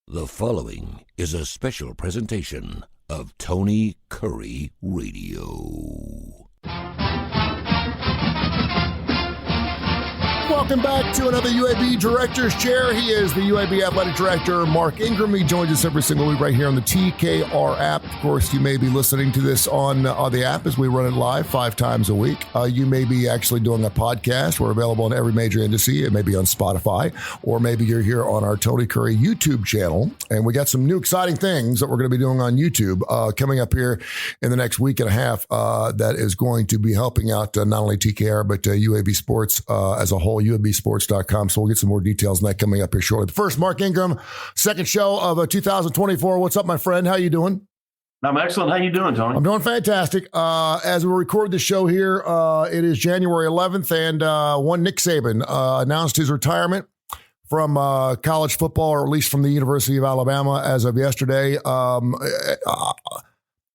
The following is a special presentation of Tony Kurre Radio. Welcome back to another UAB Director's Chair. He is the UAB Athletic Director, Mark Ingram. He joins us every single week right here on the TKR app. Of course, you may be listening to this on the app as we run it live 5 times a week. You may be actually doing a podcast. We're available on every major industry. It may be on Spotify, or maybe you're here on our Tony Kurre YouTube channel. And we got some new exciting things that we're going to be doing on YouTube coming up here in the next week and a half that is going to be helping out not only TKR, but UAB Sports as a whole. UABsports.com. So we'll get some more details on that coming up here shortly. But first, Mark Ingram, second show of 2024. What's up, my friend? How you doing? I'm excellent. How you doing, Tony? I'm doing fantastic. As we record the show here, it is January 11th, and one Nick Saban announced his retirement from college football, or at least from the University of Alabama as of yesterday.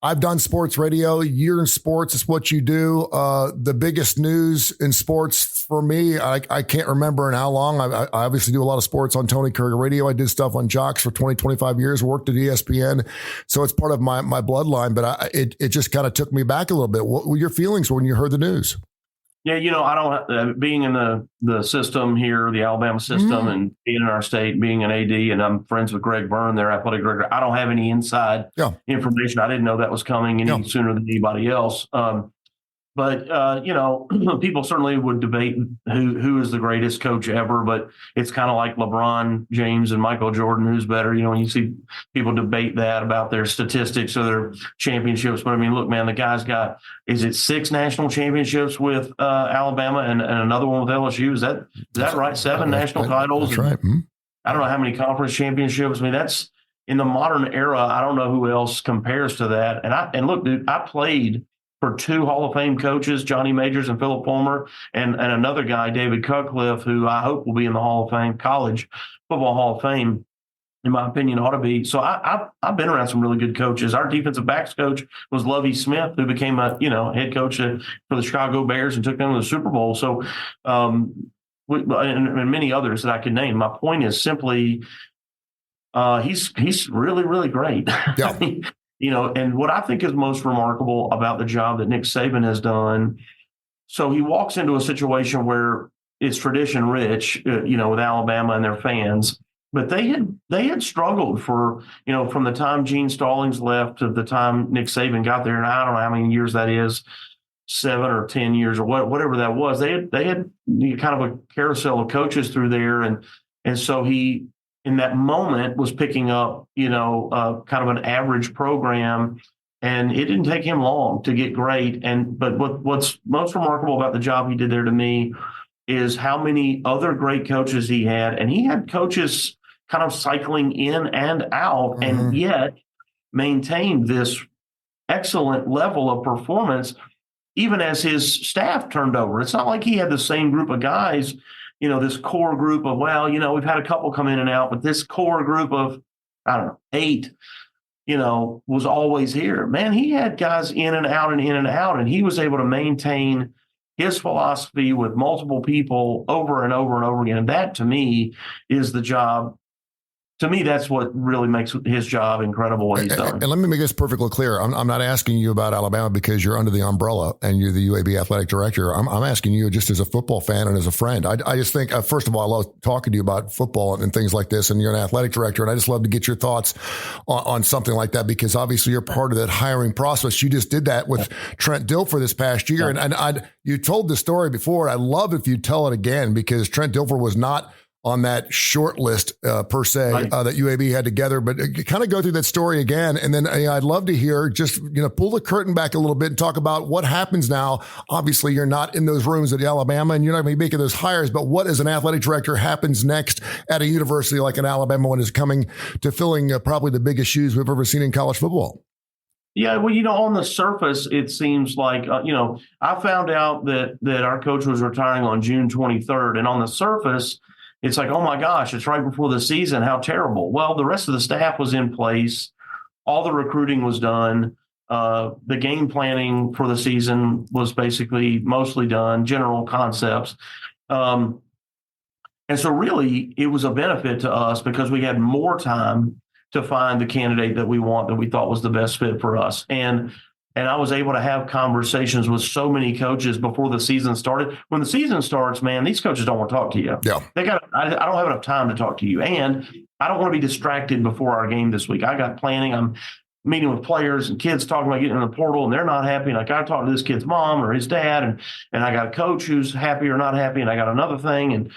I've done sports radio. You're in sports. It's what you do. The biggest news in sports for me, I can't remember in how long. I obviously do a lot of sports on Tony Kurre Radio. I did stuff on Jocks for 20, 25 years, worked at ESPN. So it's part of my bloodline, but it just kind of took me back a little bit. What were your feelings when you heard the news? Yeah, I don't, being in the system here, the Alabama system, and being in our state, being an AD, and I'm friends with Greg Byrne, their athletic director, I don't have any inside information. I didn't know that was coming any sooner than anybody else. But people certainly would debate who is the greatest coach ever, but it's kind of like LeBron James and Michael Jordan, who's better. When you see people debate that about their statistics or their championships. But I mean, look, man, the guy's got, is it 6 national championships with Alabama and another one with LSU? Is that right? 7 national titles? That's right. I don't know how many conference championships. I mean, that's in the modern era. I don't know who else compares to that. And look, dude, I played for 2 Hall of Fame coaches, Johnny Majors and Philip Fulmer, and another guy, David Cutcliffe, who I hope will be in the Hall of Fame, College Football Hall of Fame, in my opinion, ought to be. So I've been around some really good coaches. Our defensive backs coach was Lovie Smith, who became a head coach for the Chicago Bears and took them to the Super Bowl. So and many others that I could name. My point is simply he's really, really great. Yeah. And what I think is most remarkable about the job that Nick Saban has done, so he walks into a situation where it's tradition rich, with Alabama and their fans, but they had struggled for, from the time Gene Stallings left to the time Nick Saban got there, and I don't know how many years that is, 7 or 10 years or whatever that was. They had kind of a carousel of coaches through there, and so he, in that moment, was picking up, kind of an average program, and it didn't take him long to get great. But what's most remarkable about the job he did there to me is how many other great coaches he had, and he had coaches kind of cycling in and out, and yet maintained this excellent level of performance, even as his staff turned over. It's not like he had the same group of guys. This core group of, we've had a couple come in and out, but this core group of, 8, was always here. Man, he had guys in and out, and he was able to maintain his philosophy with multiple people over and over and over again. And that, to me, is the job. To me, that's what really makes his job incredible, what he's done. And let me make this perfectly clear. I'm not asking you about Alabama because you're under the umbrella and you're the UAB athletic director. I'm asking you just as a football fan and as a friend. I just think, first of all, I love talking to you about football and things like this, and you're an athletic director, and I just love to get your thoughts on something like that, because obviously you're part of that hiring process. You just did that with Trent Dilfer this past year, and you told the story before, and I'd love if you tell it again, because Trent Dilfer was not on that short list per se that UAB had together, but kind of go through that story again. And then I'd love to hear just, pull the curtain back a little bit and talk about what happens now. Obviously you're not in those rooms at Alabama and you're not going to be making those hires, but what as an athletic director happens next at a university like an Alabama when it's coming to filling probably the biggest shoes we've ever seen in college football? Yeah, well, on the surface, it seems like, I found out that our coach was retiring on June 23rd. And on the surface, it's like, oh my gosh, it's right before the season. How terrible. Well, the rest of the staff was in place. All the recruiting was done. The game planning for the season was basically mostly done, general concepts. And And so really it was a benefit to us because we had more time to find the candidate that we want, that we thought was the best fit for us. And I was able to have conversations with so many coaches before the season started. When the season starts, man, these coaches don't want to talk to you. Yeah. I don't have enough time to talk to you. And I don't want to be distracted before our game this week. I got planning. I'm meeting with players and kids talking about getting in the portal, and they're not happy. And I got to talk to this kid's mom or his dad. And I got a coach who's happy or not happy. And I got another thing. And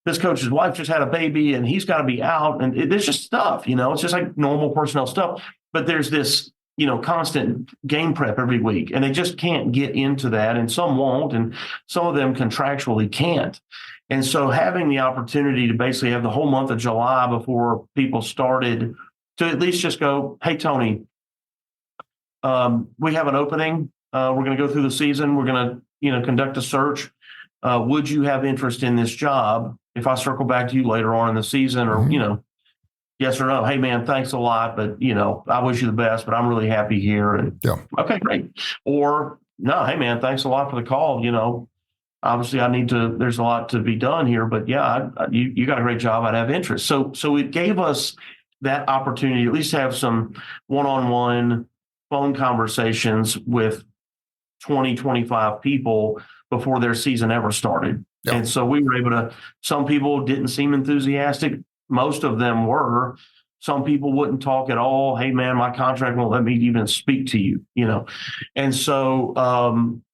this coach's wife just had a baby and he's got to be out. And there's just stuff, it's just like normal personnel stuff. But there's this, constant game prep every week, and they just can't get into that. And some won't, and some of them contractually can't. And so having the opportunity to basically have the whole month of July before people started to at least just go, hey, Tony, we have an opening. We're going to go through the season. We're going to, conduct a search. Would you have interest in this job if I circle back to you later on in the season, or, yes or no? Hey, man, thanks a lot, but, I wish you the best, but I'm really happy here. And okay, great. Or no, hey, man, thanks a lot for the call. Obviously there's a lot to be done here, but yeah, you got a great job. I'd have interest. So it gave us that opportunity to at least have some one-on-one phone conversations with 20, 25 people before their season ever started. Yep. And so we were able to, some people didn't seem enthusiastic. Most of them were. Some people wouldn't talk at all. Hey, man, my contract won't let me even speak to you, And so,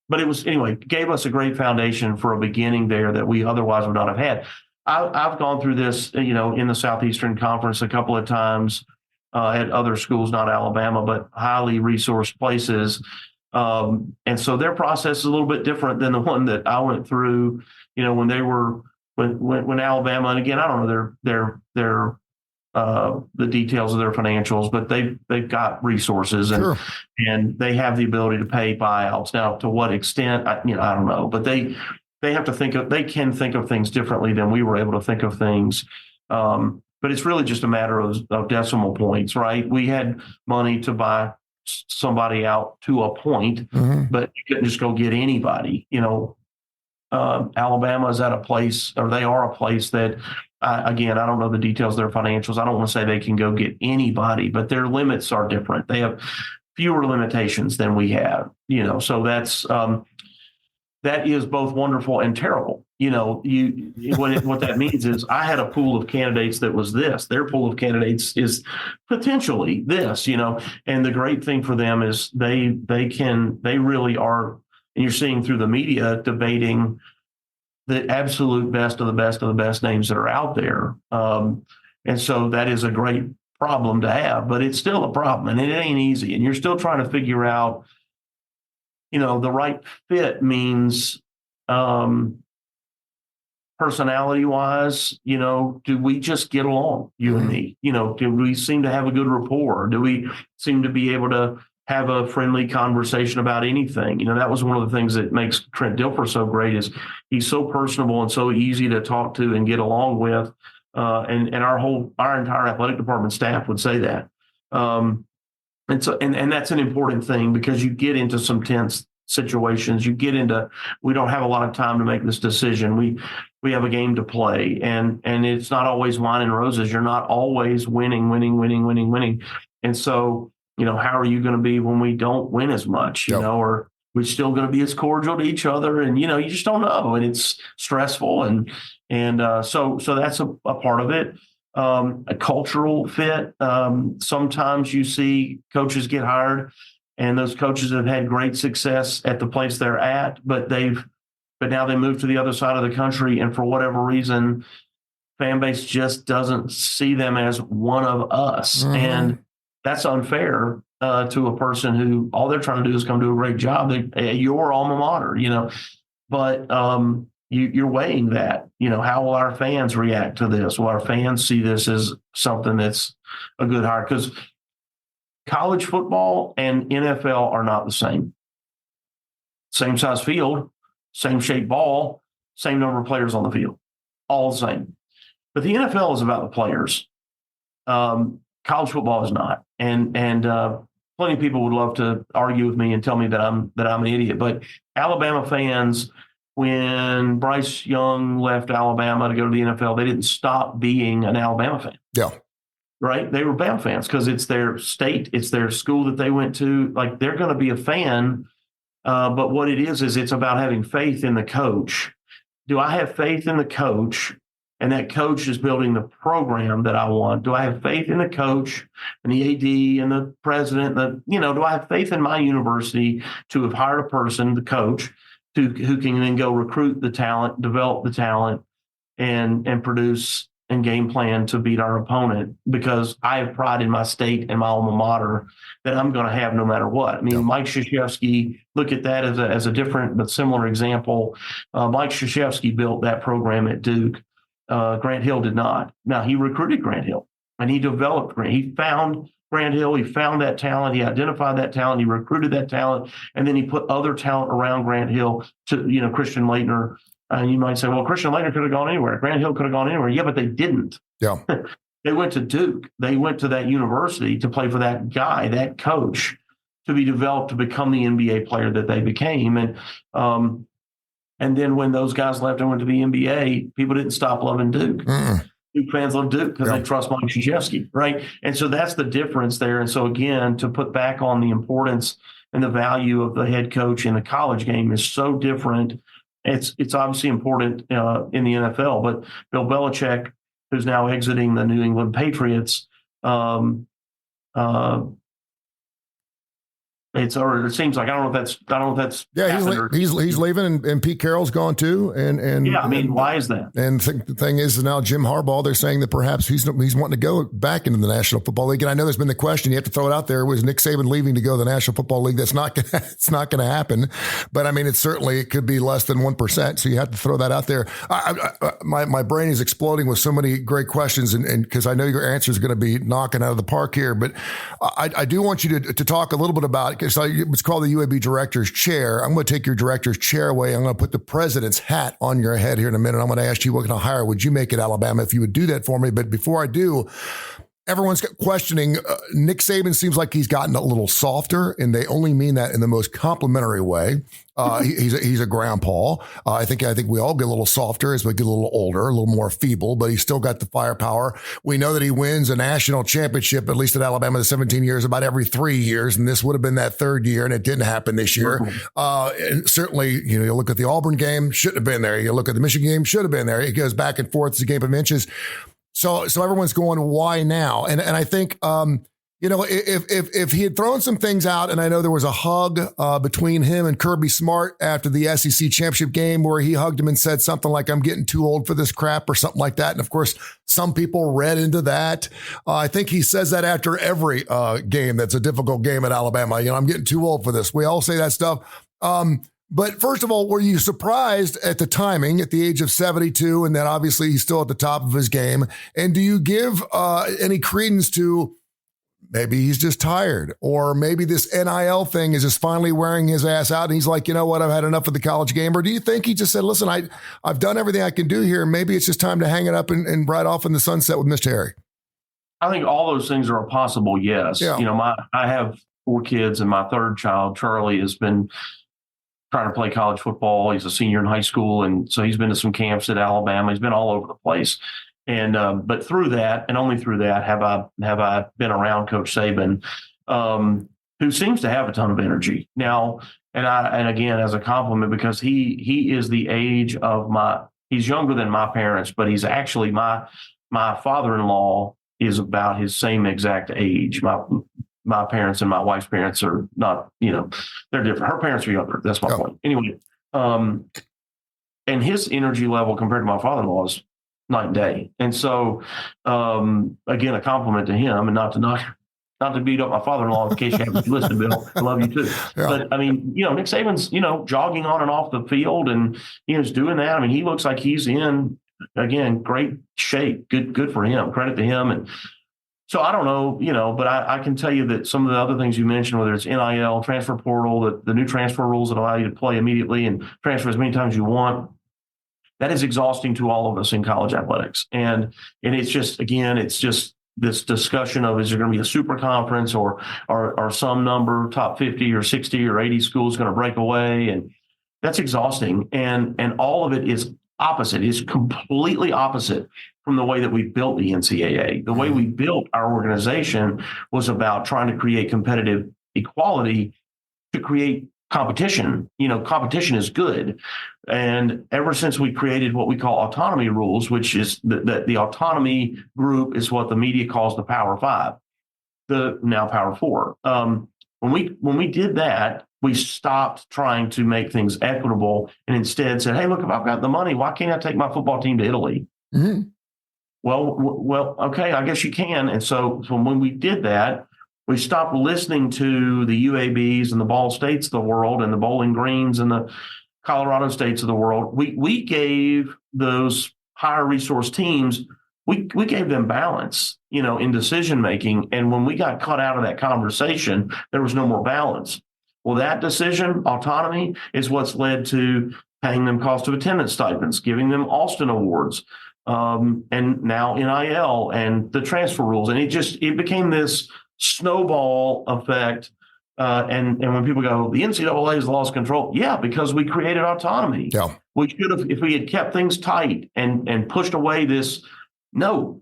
but it was, anyway, gave us a great foundation for a beginning there that we otherwise would not have had. I've gone through this, in the Southeastern Conference a couple of times at other schools, not Alabama, but highly resourced places. And so their process is a little bit different than the one that I went through, when they were, when Alabama, and again, I don't know their the details of their financials, but they've got resources and they have the ability to pay buyouts. Now, to what extent, I don't know, but they have to they can think of things differently than we were able to think of things. But it's really just a matter of decimal points, right? We had money to buy somebody out to a point, but you couldn't just go get anybody. Alabama is at a place, or they are a place that, again, I don't know the details of their financials. I don't want to say they can go get anybody, but their limits are different. They have fewer limitations than we have, so that is both wonderful and terrible. What that means is I had a pool of candidates that was this. Their pool of candidates is potentially this, and the great thing for them is they really are, and you're seeing through the media debating the absolute best of the best of the best names that are out there. And so that is a great problem to have, but it's still a problem, and it ain't easy. And you're still trying to figure out, the right fit means personality wise, do we just get along, you and me? Do we seem to have a good rapport? Do we seem to be able to have a friendly conversation about anything? That was one of the things that makes Trent Dilfer so great, is he's so personable and so easy to talk to and get along with. And our entire athletic department staff would say that. And so, and that's an important thing, because you get into some tense situations. We don't have a lot of time to make this decision. We have a game to play, and it's not always wine and roses. You're not always winning. And so, how are you going to be when we don't win as much, or we're still going to be as cordial to each other? And, you just don't know. And it's stressful. And so that's a part of it. A cultural fit. Sometimes you see coaches get hired, and those coaches have had great success at the place they're at, but now they move to the other side of the country, and for whatever reason, fan base just doesn't see them as one of us. And that's unfair to a person who all they're trying to do is come do a great job. Your alma mater, but you're weighing that. How will our fans react to this? Will our fans see this as something that's a good hire? Because college football and NFL are not the same. Same size field, same shaped ball, same number of players on the field, all the same. But the NFL is about the players. College football is not. And plenty of people would love to argue with me and tell me that I'm an idiot. But Alabama fans when Bryce Young left Alabama to go to the NFL, they didn't stop being an Alabama fan. Yeah. Right? They were Bama fans because it's their state, it's their school that they went to. Like, they're going to be a fan. But what it is it's about having faith in the coach. Do I have faith in the coach? And that coach is building the program that I want. Do I have faith in the coach and the AD and the president? Do I have faith in my university to have hired a person, the coach, who can then go recruit the talent, develop the talent, and produce and game plan to beat our opponent? Because I have pride in my state and my alma mater that I'm going to have no matter what. I mean, yeah. Mike Krzyzewski, look at that as a different but similar example. Mike Krzyzewski built that program at Duke. Grant Hill did not. Now, he recruited Grant Hill and he developed Grant. He found Grant Hill. He found that talent. He identified that talent. He recruited that talent. And then he put other talent around Grant Hill to, Christian Laettner. And you might say, well, Christian Laettner could have gone anywhere. Grant Hill could have gone anywhere. Yeah, but they didn't. Yeah. They went to Duke. They went to that university to play for that guy, that coach, to be developed to become the NBA player that they became. And then when those guys left and went to the NBA, people didn't stop loving Duke. Duke fans love Duke because they trust Mike Krzyzewski, right? And so that's the difference there. And so, again, to put back on the importance and the value of the head coach in the college game is so different. It's obviously important in the NFL, but Bill Belichick, who's now exiting the New England Patriots, it seems like I don't know if that's he's leaving and Pete Carroll's gone too and yeah, I mean, why is that? And the thing is now Jim Harbaugh, they're saying that perhaps he's wanting to go back into the National Football League, and I know there's been the question, you have to throw it out there, was Nick Saban leaving to go to the National Football League? It's not going to happen, but I mean it could be less than 1%, so you have to throw that out there. My brain is exploding with so many great questions, and because I know your answer is going to be knocking out of the park here, but I do want you to talk a little bit about. So it's called the UAB Director's Chair. I'm going to take your Director's Chair away. I'm going to put the President's hat on your head here in a minute. I'm going to ask you what kind of hire would you make at Alabama if you would do that for me. But before I do, everyone's questioning. Nick Saban seems like he's gotten a little softer, and they only mean that in the most complimentary way. He's a grandpa. I think we all get a little softer as we get a little older, a little more feeble, but he's still got the firepower. We know that he wins a national championship, at least at Alabama, the 17 years, about every 3 years, and this would have been that third year, and it didn't happen this year. And certainly, you look at the Auburn game, shouldn't have been there. You look at the Michigan game, should have been there. It goes back and forth. It's a game of inches. So everyone's going, why now? And I think, if he had thrown some things out, and I know there was a hug between him and Kirby Smart after the SEC championship game where he hugged him and said something like, I'm getting too old for this crap or something like that. And of course, some people read into that. I think he says that after every game that's a difficult game at Alabama. I'm getting too old for this. We all say that stuff. But first of all, were you surprised at the timing at the age of 72 and that obviously he's still at the top of his game? And do you give any credence to maybe he's just tired, or maybe this NIL thing is just finally wearing his ass out and he's like, you know what, I've had enough of the college game? Or do you think he just said, listen, I've done everything I can do here. Maybe it's just time to hang it up and ride off in the sunset with Mr. Harry? I think all those things are a possible yes. Yeah. I have 4 kids, and my third child, Charlie, has been trying to play college football. He's a senior in high school, and so he's been to some camps at Alabama. He's been all over the place. And but through that, and only through that, have I been around Coach Saban, who seems to have a ton of energy now. And again, as a compliment, because he is the age of he's younger than my parents, but he's actually my father-in-law is about his same exact age. My parents and my wife's parents are not, they're different. Her parents are younger. That's my point. Anyway, and his energy level compared to my father-in-law is night and day. And so, again, a compliment to him, and not to beat up my father-in-law in case you haven't listened, Bill. I love you too. Yeah. But I mean, Nick Saban's, jogging on and off the field, and he's doing that. I mean, he looks like he's in, again, great shape. Good for him. Credit to him. And so I don't know, but I can tell you that some of the other things you mentioned, whether it's NIL, transfer portal, the new transfer rules that allow you to play immediately and transfer as many times as you want, that is exhausting to all of us in college athletics. And it's just, again, it's just this discussion of, is there going to be a super conference or some number, top 50 or 60 or 80 schools going to break away? And That's exhausting. And all of it is opposite. It's completely opposite from the way that we built the NCAA. The way we built our organization was about trying to create competitive equality to create competition. Competition is good. And ever since we created what we call autonomy rules, which is the autonomy group is what the media calls the Power Five, the now Power Four. When we did that, we stopped trying to make things equitable and instead said, hey, look, if I've got the money, why can't I take my football team to Italy? Mm-hmm. Well, okay, I guess you can. And so when we did that, we stopped listening to the UABs and the Ball States of the world and the Bowling Greens and the Colorado States of the world. We gave those higher resource teams, we gave them balance, in decision making. And when we got cut out of that conversation, there was no more balance. Well, that decision, autonomy, is what's led to paying them cost of attendance stipends, giving them Alston Awards, and now NIL and the transfer rules. And it became this snowball effect. And when people go, the NCAA has lost control. Yeah, because we created autonomy. Yeah. We should have, if we had kept things tight and pushed away this, no,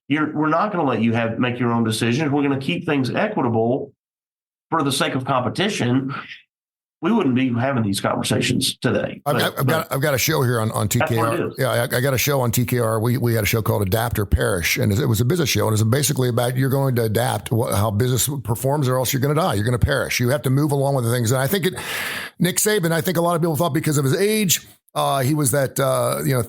we're not going to let you make your own decisions. We're going to keep things equitable for the sake of competition. We wouldn't be having these conversations today. I've got a show here on TKR. Yeah, I got a show on TKR. We had a show called Adapt or Perish, and it was a business show, and it's basically about you're going to adapt how business performs, or else you're going to die. You're going to perish. You have to move along with the things. And I think Nick Saban, I think a lot of people thought because of his age, he was that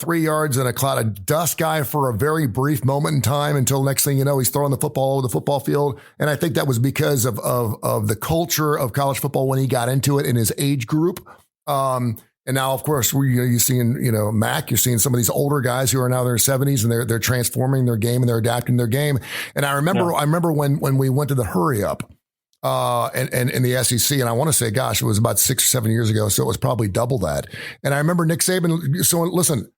3 yards in a cloud of dust guy for a very brief moment in time until next thing you know, he's throwing the football over the football field. And I think that was because of the culture of college football when he got into it in his age group. And now, of course, you're seeing, Mac, you're seeing some of these older guys who are now in their 70s and they're transforming their game and they're adapting their game. And I remember when we went to the hurry up. And in the SEC, and I want to say, gosh, it was about 6 or 7 years ago, so it was probably double that. And I remember Nick Saban. So listen,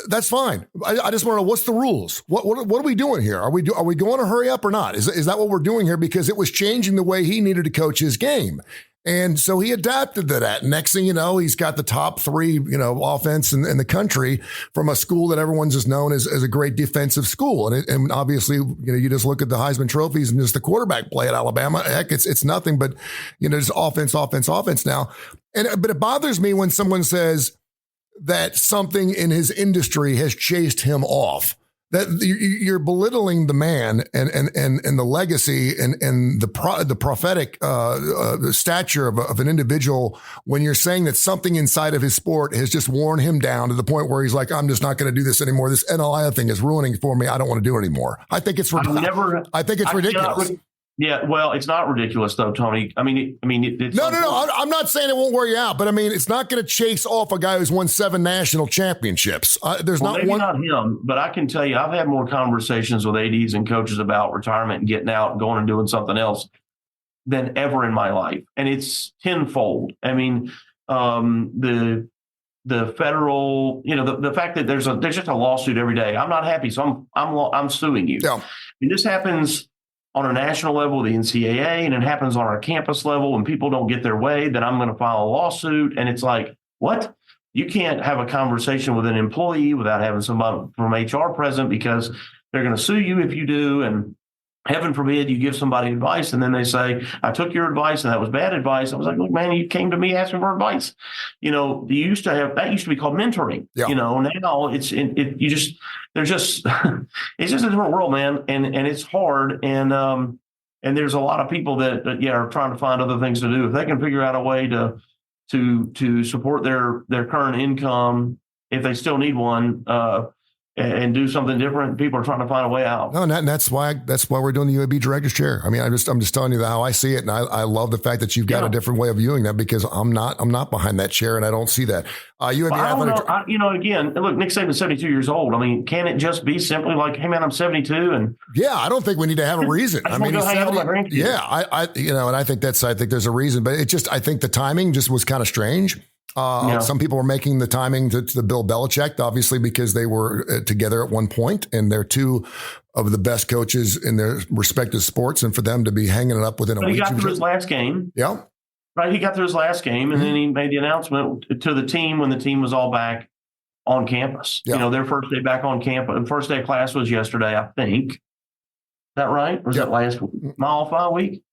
that's fine. I just want to know what's the rules. What are we doing here? Are we going to hurry up or not? Is that what we're doing here? Because it was changing the way he needed to coach his game. And so he adapted to that. Next thing you know, he's got the top 3, offense in the country from a school that everyone's just known as a great defensive school. And obviously, you just look at the Heisman trophies and just the quarterback play at Alabama. Heck, it's nothing but, just offense now. But it bothers me when someone says that something in his industry has chased him off. That you're belittling the man and the legacy and the prophetic stature of an individual when you're saying that something inside of his sport has just worn him down to the point where he's like, I'm just not going to do this anymore. This NIL thing is ruining for me. I don't want to do it anymore. I think it's ridiculous. Yeah, well, it's not ridiculous though, Tony. It's no. I'm not saying it won't wear you out, but it's not going to chase off a guy who's won 7 national championships. Maybe not him, but I can tell you, I've had more conversations with ADs and coaches about retirement and getting out and going and doing something else than ever in my life, and it's tenfold. The federal, the fact that there's just a lawsuit every day. I'm not happy, so I'm suing you. Yeah. This happens on a national level, the NCAA, and it happens on our campus level. When people don't get their way, then I'm going to file a lawsuit. And it's like, what? You can't have a conversation with an employee without having somebody from HR present because they're going to sue you if you do. And heaven forbid you give somebody advice and then they say, I took your advice and that was bad advice. I was like, look, man, you came to me asking for advice. That used to be called mentoring. Yeah. Now it's just it's just a different world, man. And it's hard. And there's a lot of people that are trying to find other things to do. If they can figure out a way to support their current income, if they still need one, and do something different, people are trying to find a way out. No, and that's why we're doing the UAB director's chair. I'm just telling you how I see it, and I love the fact that you've got a different way of viewing that because I'm not behind that chair, and I don't see that. UAB again, look, Nick Saban's 72 years old. Can it just be simply like, hey man, I'm 72, and I don't think we need to have a reason. He's 70. Yeah, and I think there's a reason, but I think the timing just was kind of strange. Some people were making the timing to the Bill Belichick, obviously, because they were together at one point, and they're 2 of the best coaches in their respective sports. And for them to be hanging it up within a week. He got through his last game. Yeah. Right. He got through his last game, and then he made the announcement to the team when the team was all back on campus. Yeah. Their first day back on campus. The first day of class was yesterday, I think. Is that right? Or was that last Mile 5 week?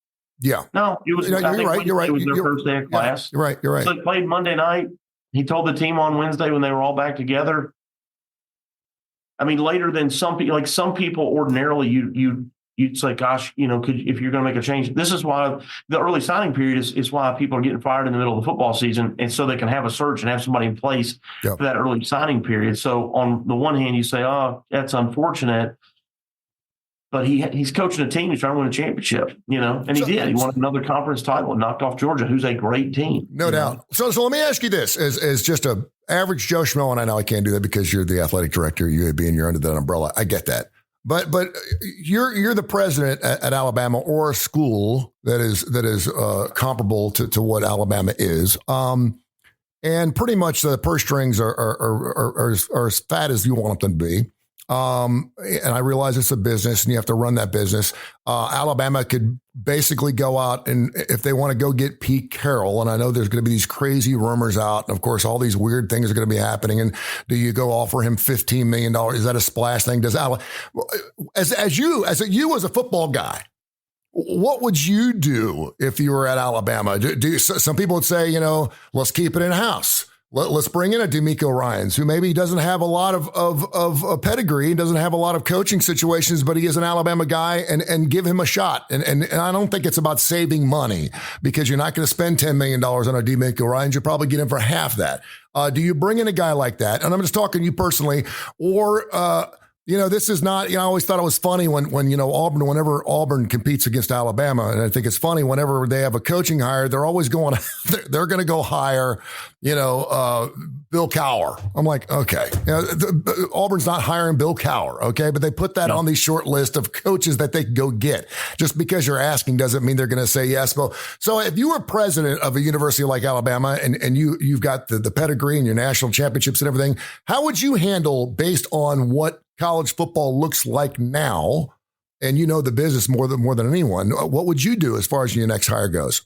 Yeah. No, it was. You're right. You're right. It was their first day of class. You're right. You're right. So they played Monday night. He told the team on Wednesday when they were all back together. I mean, later than some people, like some people ordinarily, you'd say, gosh, if you're going to make a change, this is why the early signing period is why people are getting fired in the middle of the football season. And so they can have a search and have somebody in place for that early signing period. So on the one hand, you say, oh, that's unfortunate. But he's coaching a team. He's trying to win a championship, and he did. He won another conference title and knocked off Georgia, who's a great team. No doubt. So let me ask you this: as just a average Joe Schmo, and I know I can't do that because you're the athletic director at UAB and you're under that umbrella. I get that, but you're the president at Alabama, or a school that is comparable to what Alabama is. And pretty much the purse strings are as fat as you want them to be. And I realize it's a business and you have to run that business. Alabama could basically go out and if they want to go get Pete Carroll, and I know there's going to be these crazy rumors out, and of course all these weird things are going to be happening. And do you go offer him $15 million? Is that a splash thing? Does as you as a football guy, what would you do if you were at Alabama? Some people would say, let's keep it in house. Let's bring in a DeMeco Ryans, who maybe doesn't have a lot of pedigree, doesn't have a lot of coaching situations, but he is an Alabama guy, and give him a shot. And I don't think it's about saving money, because you're not going to spend $10 million on a DeMeco Ryans. You'll probably get him for half that. Do you bring in a guy like that? And I'm just talking to you personally, or this is not, I always thought it was funny when whenever Auburn competes against Alabama, and I think it's funny whenever they have a coaching hire, they're always going to go hire, Bill Cowher. I'm like, okay, Auburn's not hiring Bill Cowher. Okay. But they put that on the short list of coaches that they can go get. Just because you're asking doesn't mean they're going to say yes. So if you were president of a university like Alabama and you've got the pedigree and your national championships and everything, how would you handle, based on what college football looks like now, and the business more than anyone, what would you do as far as your next hire goes?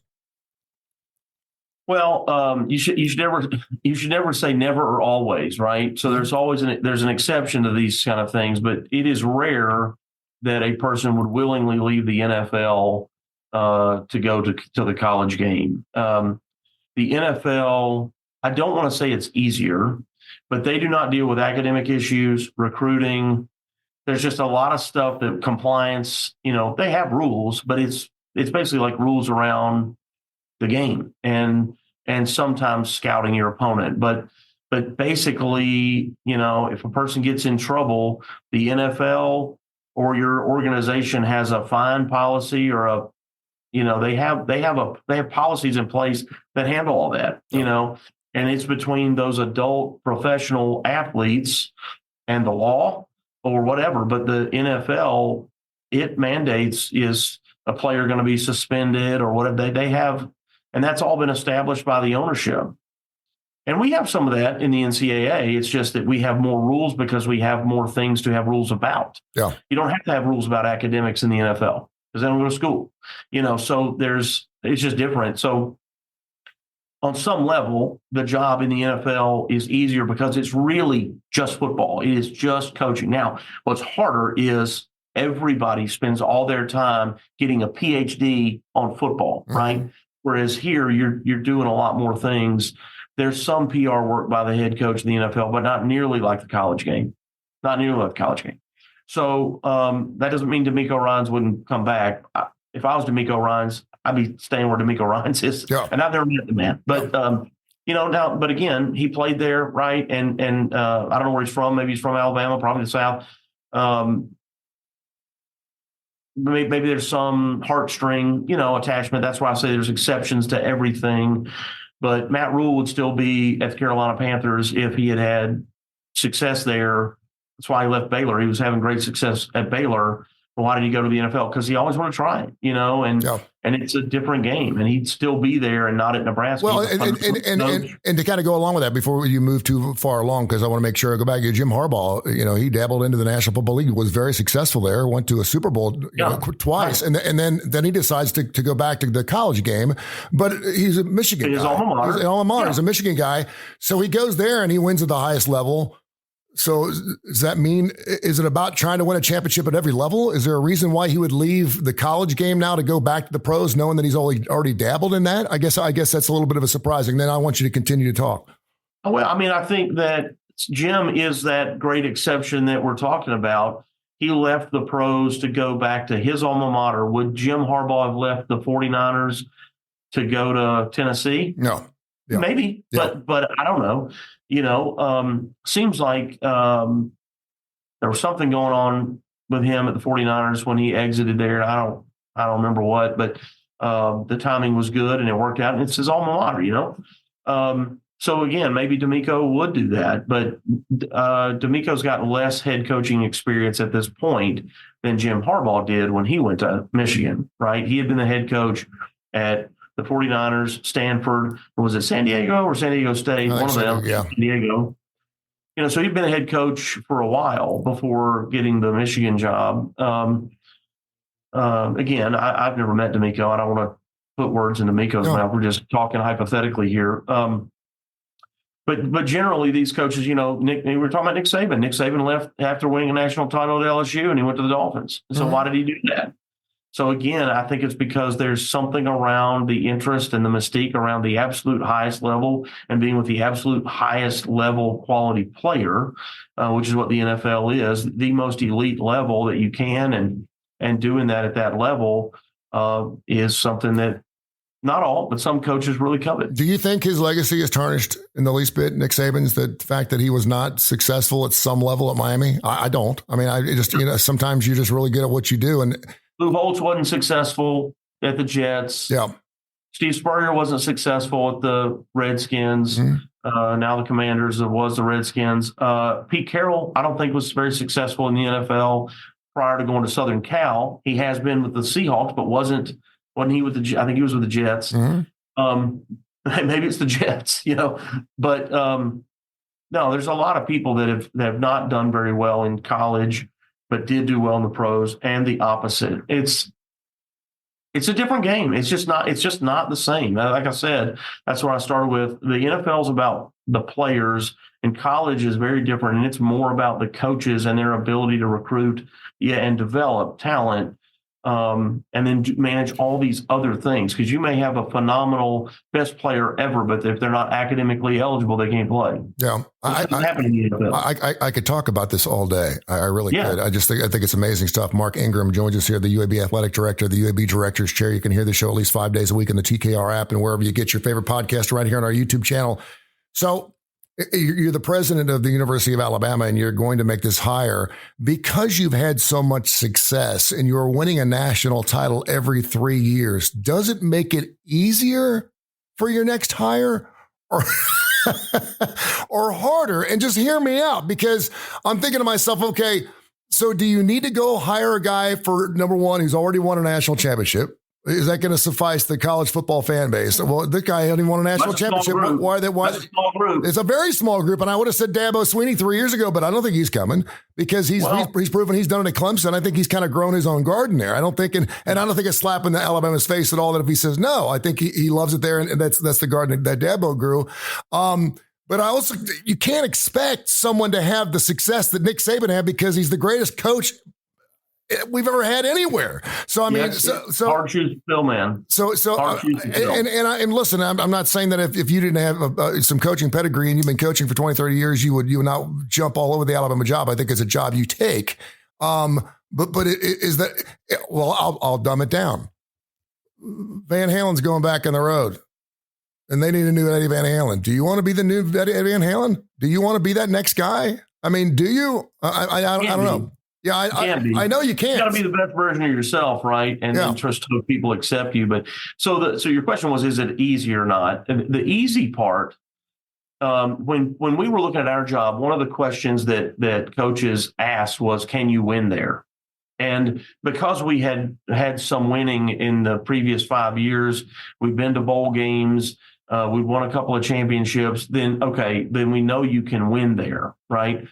Well, you should never say never or always, right? So there's always there's an exception to these kind of things, but it is rare that a person would willingly leave the NFL to go to the college game. The NFL, I don't want to say it's easier, but they do not deal with academic issues, recruiting. There's just a lot of stuff that compliance, they have rules, but it's basically like rules around the game and sometimes scouting your opponent. But basically, if a person gets in trouble, the NFL or your organization has a fine policy or they have policies in place that handle all that, and it's between those adult professional athletes and the law or whatever. But the NFL, it mandates, is a player going to be suspended or whatever they have. And that's all been established by the ownership. And we have some of that in the NCAA. It's just that we have more rules because we have more things to have rules about. Yeah. You don't have to have rules about academics in the NFL because they don't go to school, so it's just different. So on some level, the job in the NFL is easier because it's really just football. It is just coaching. Now, what's harder is everybody spends all their time getting a PhD on football, right? Whereas here, you're doing a lot more things. There's some PR work by the head coach of the NFL, but not nearly like the college game. Not nearly like the college game. So that doesn't mean DeMeco Ryans wouldn't come back. If I was DeMeco Ryans, I'd be staying where DeMeco Ryans is. Yeah. And I've never met the man. But, now, but again, he played there, right? And I don't know where he's from. Maybe he's from Alabama, probably the South. Maybe there's some heartstring, attachment. That's why I say there's exceptions to everything. But Matt Rule would still be at the Carolina Panthers if he had success there. That's why he left Baylor. He was having great success at Baylor. Well, why did he go to the NFL? Because he always wanted to try it, and it's a different game, and he'd still be there and not at Nebraska. Well, and to kind of go along with that before you move too far along, because I want to make sure I go back to Jim Harbaugh. He dabbled into the National Football League, was very successful there, went to a Super Bowl twice, right. and then he decides to go back to the college game. But he's a Michigan guy. Alma mater. He's an alma mater. He's a Michigan guy, so he goes there and he wins at the highest level. So does that mean, is it about trying to win a championship at every level? Is there a reason why he would leave the college game now to go back to the pros, knowing that he's already dabbled in that? I guess that's a little bit of a surprising. Then I want you to continue to talk. Well, I mean, I think that Jim is that great exception that we're talking about. He left the pros to go back to his alma mater. Would Jim Harbaugh have left the 49ers to go to Tennessee? No. Yeah. Maybe, yeah. But I don't know. Seems like there was something going on with him at the 49ers when he exited there. I don't remember what, but the timing was good and it worked out. And it's his alma mater, So again, maybe D'Amico would do that, but D'Amico's got less head coaching experience at this point than Jim Harbaugh did when he went to Michigan, right? He had been the head coach at the 49ers, Stanford, was it San Diego or San Diego State? One of them, yeah. San Diego. So he'd been a head coach for a while before getting the Michigan job. Again, I've never met D'Amico. I don't want to put words in D'Amico's mouth. We're just talking hypothetically here. But generally, these coaches, we were talking about Nick Saban. Nick Saban left after winning a national title at LSU, and he went to the Dolphins. So why did he do that? So again, I think it's because there's something around the interest and the mystique around the absolute highest level and being with the absolute highest level quality player, which is what the NFL is, the most elite level that you can, and doing that at that level is something that not all, but some coaches really covet. Do you think his legacy is tarnished in the least bit, Nick Saban's, the fact that he was not successful at some level at Miami? I don't. I mean, I just, sometimes you just really good at what you do. And Lou Holtz wasn't successful at the Jets. Yeah. Steve Spurrier wasn't successful at the Redskins. Mm-hmm. Now the Commanders was the Redskins. Pete Carroll, I don't think was very successful in the NFL prior to going to Southern Cal. He has been with the Seahawks, but wasn't he with the? I think he was with the Jets. Mm-hmm. Maybe it's the Jets, But no, there's a lot of people that have not done very well in college, but did do well in the pros, and the opposite. It's a different game. It's just not the same. Like I said, that's what I started with. The NFL is about the players, and college is very different, and it's more about the coaches and their ability to recruit and develop talent, and then manage all these other things. Because you may have a phenomenal best player ever, but if they're not academically eligible, they can't play. Yeah, I could talk about this all day. I really could. I think it's amazing stuff. Mark Ingram joins us here, the UAB athletic director, the UAB director's chair. You can hear the show at least 5 days a week in the TKR app and wherever you get your favorite podcast, right here on our YouTube channel. So you're the president of the University of Alabama, and you're going to make this hire because you've had so much success and you're winning a national title every 3 years. Does it make it easier for your next hire or harder? And just hear me out, because I'm thinking to myself, okay, so do you need to go hire a guy for, number one, who's already won a national championship? Is that going to suffice the college football fan base? Well, this guy hasn't even won a national championship. Why? That's a small group. It's a very small group, and I would have said Dabo Swinney 3 years ago, but I don't think he's coming because he's proven he's done it at Clemson. I think he's kind of grown his own garden there. I don't think, and I don't think it's slapping the Alabama's face at all that if he says no. I think he loves it there, and that's the garden that Dabo grew. But I also, you can't expect someone to have the success that Nick Saban had because he's the greatest coach we've ever had anywhere. So I mean, so hard shoes to fill, man. And listen, I'm not saying that if you didn't have some coaching pedigree and you've been coaching for 20, 30 years, you would not jump all over the Alabama job. I think it's a job you take. But is that, well, I'll dumb it down. Van Halen's going back on the road, and they need a new Eddie Van Halen. Do you want to be the new Eddie Van Halen? Do you want to be that next guy? I mean, do you? I don't know. Yeah, I know you can't. You got to be the best version of yourself, right? And trust hope people accept you. But so your question was, is it easy or not? And the easy part, when we were looking at our job, one of the questions that coaches asked was, can you win there? And because we had some winning in the previous 5 years, we've been to bowl games, we've won a couple of championships, then we know you can win there, right?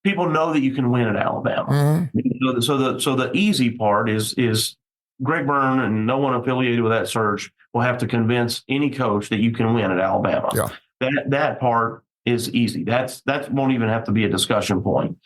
People know that you can win at Alabama. Mm-hmm. So the easy part is Greg Byrne and no one affiliated with that search will have to convince any coach that you can win at Alabama. Yeah. That part is easy. That won't even have to be a discussion point.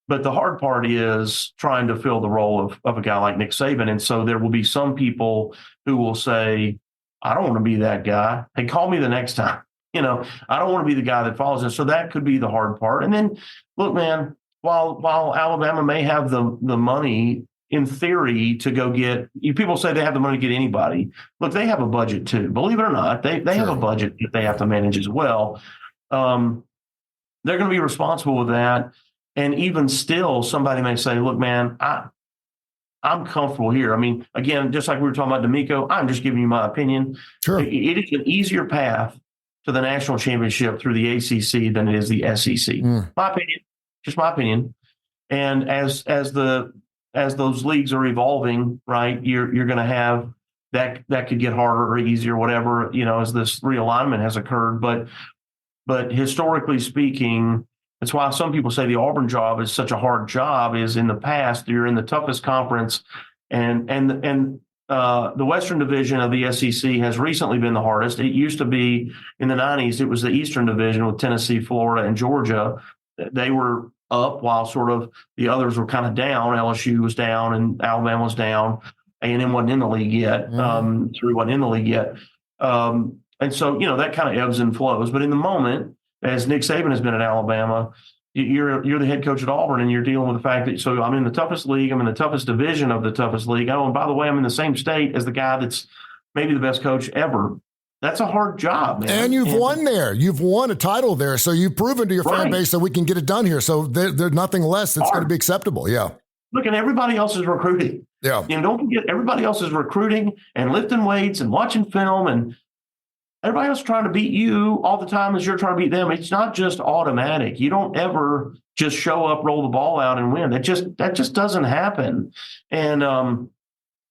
But the hard part is trying to fill the role of a guy like Nick Saban. And so there will be some people who will say, I don't want to be that guy. Hey, call me the next time. I don't want to be the guy that follows it. So that could be the hard part. And then, look, man, while Alabama may have the money in theory to go get – people say they have the money to get anybody. Look, they have a budget too. Believe it or not, they have a budget that they have to manage as well. They're going to be responsible with that. And even still, somebody may say, look, man, I'm comfortable here. I mean, again, just like we were talking about D'Amico, I'm just giving you my opinion. Sure. It is an easier path to the national championship through the ACC than it is the SEC. My opinion, just my opinion. And as those leagues are evolving, right, you're going to have that could get harder or easier, whatever, as this realignment has occurred. But historically speaking, that's why some people say the Auburn job is such a hard job. Is in the past you're in the toughest conference, and the Western Division of the SEC has recently been the hardest. It used to be in the 90s. It was the Eastern Division with Tennessee, Florida, and Georgia. They were up while sort of the others were kind of down. LSU was down and Alabama was down. A&M wasn't in the league yet. Missouri wasn't in the league yet. And so, that kind of ebbs and flows. But in the moment, as Nick Saban has been at Alabama, you're the head coach at Auburn, and you're dealing with the fact that, so I'm in the toughest league, I'm in the toughest division of the toughest league. Oh, and by the way, I'm in the same state as the guy that's maybe the best coach ever. That's a hard job, man. And you've won there. You've won a title there. So you've proven to your fan base that we can get it done here. So there's nothing less that's going to be acceptable. Yeah. Look, and everybody else is recruiting. Yeah. Don't forget, everybody else is recruiting and lifting weights and watching film, and everybody else is trying to beat you all the time as you're trying to beat them. It's not just automatic. You don't ever just show up, roll the ball out, and win. That just doesn't happen. And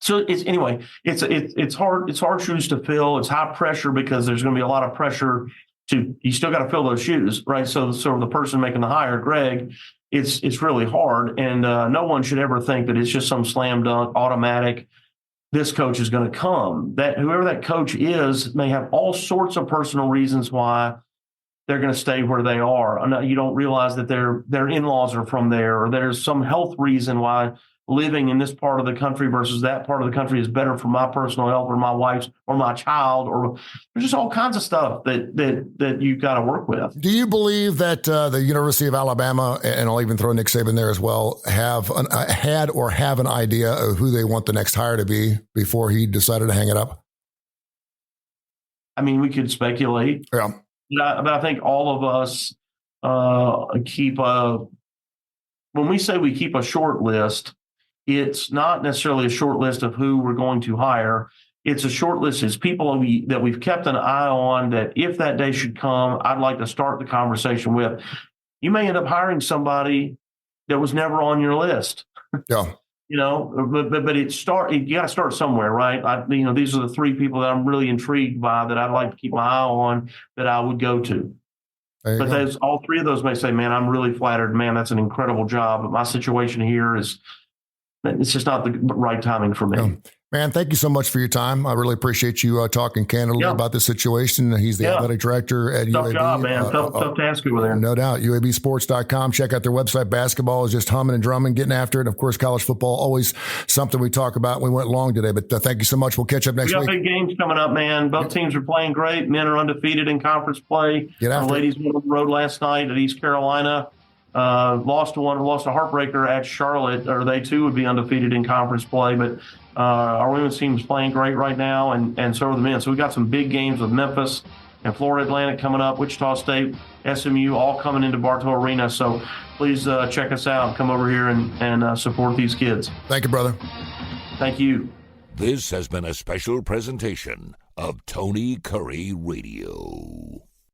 so it's hard. It's hard shoes to fill. It's high pressure because there's going to be a lot of pressure you still got to fill those shoes, right? So the person making the hire, Greg, it's really hard. And no one should ever think that it's just some slam dunk automatic. This coach is going to come. That whoever that coach is may have all sorts of personal reasons why they're going to stay where they are. You don't realize that their in-laws are from there, or there's some health reason why living in this part of the country versus that part of the country is better for my personal health or my wife's or my child, or there's just all kinds of stuff that you've got to work with. Do you believe that the University of Alabama, and I'll even throw Nick Saban there as well, have an idea of who they want the next hire to be before he decided to hang it up? I mean, we could speculate. Yeah. But I think all of us when we say we keep a short list, it's not necessarily a short list of who we're going to hire. It's a short list. It's people that we've kept an eye on that if that day should come, I'd like to start the conversation with. You may end up hiring somebody that was never on your list. Yeah. But you got to start somewhere, right? These are the three people that I'm really intrigued by that I'd like to keep my eye on that I would go to. But all three of those may say, man, I'm really flattered. Man, that's an incredible job. But my situation here it's just not the right timing for me. Yeah. Man, thank you so much for your time. I really appreciate you talking candidly about the situation. He's the athletic director at Tough UAB. Job, man. Tough task over there. No doubt. UABsports.com. Check out their website. Basketball is just humming and drumming, getting after it. Of course, college football, always something we talk about. We went long today, but thank you so much. We'll catch up next week. We got big games coming up, man. Both teams are playing great. Men are undefeated in conference play. The ladies went on the road last night at East Carolina. Lost a heartbreaker at Charlotte, or they too would be undefeated in conference play. But our women's team is playing great right now, and so are the men. So we got some big games with Memphis and Florida Atlantic coming up, Wichita State, SMU, all coming into Bartow Arena. So please check us out. Come over here and support these kids. Thank you, brother. Thank you. This has been a special presentation of Tony Kurre Radio.